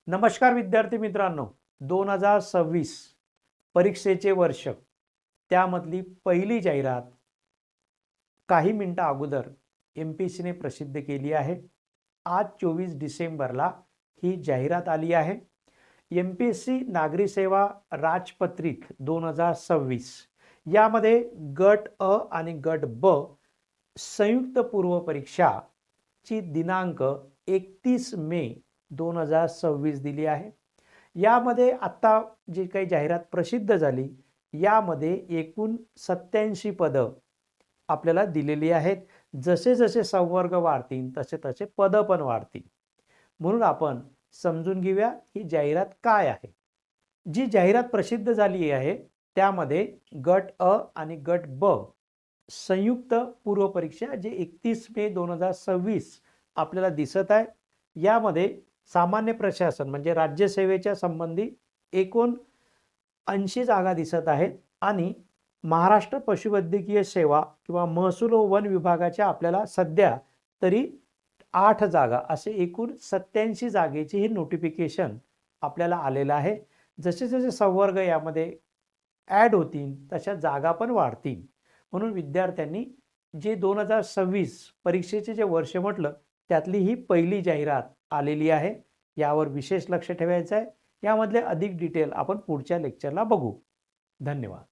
नमस्कार विद्यार्थी मित्रांनो, 2026 परीक्षेचे वर्ष, त्यामधली पहिली जाहिरात काही मिनिटं अगोदर MPSCने प्रसिद्ध केली आहे। आज 24 डिसेंबरला ही जाहिरात आली आहे। MPSC नागरी सेवा राजपत्रित 2026 यामध्ये गट अ आणि गट ब संयुक्त पूर्व परीक्षा ची दिनांक 31 मे 2026 दिली आहे। यामध्ये आता जी काही जाहिरात प्रसिद्ध झाली यामध्ये एकूण 87 पदं आपल्याला दिलेली आहेत। जसे जसे संवर्ग वाढतील तसे तसे पदं पण वाढतील। म्हणून आपण समजून घेऊया ही जाहिरात काय आहे। जी जाहिरात प्रसिद्ध झाली आहे त्यामध्ये गट अ आणि गट ब संयुक्त पूर्व परीक्षा जे 31 मे 2026 आपल्याला दिसत आहे। यामध्ये सामान्य प्रशासन म्हणजे राज्यसेवेच्या संबंधी एकूण 80 जागा दिसत आहेत आणि महाराष्ट्र पशुवैद्यकीय सेवा किंवा महसूल व वन विभागाच्या आपल्याला सध्या तरी 8 जागा असे एकूण 87 जागेची हे नोटिफिकेशन आपल्याला आलेलं आहे। जसे जसे संवर्ग यामध्ये ॲड होतील तशा जागा पण वाढतील। म्हणून विद्यार्थ्यांनी जे 2026 परीक्षेचे जे वर्ष म्हटलं त्यातली ही पहिली जाहिरात आलेली आहे। यावर विशेष लक्ष ठेवायचं आहे। यामधले अधिक डिटेल आपण पुढच्या लेक्चरला बघू। धन्यवाद।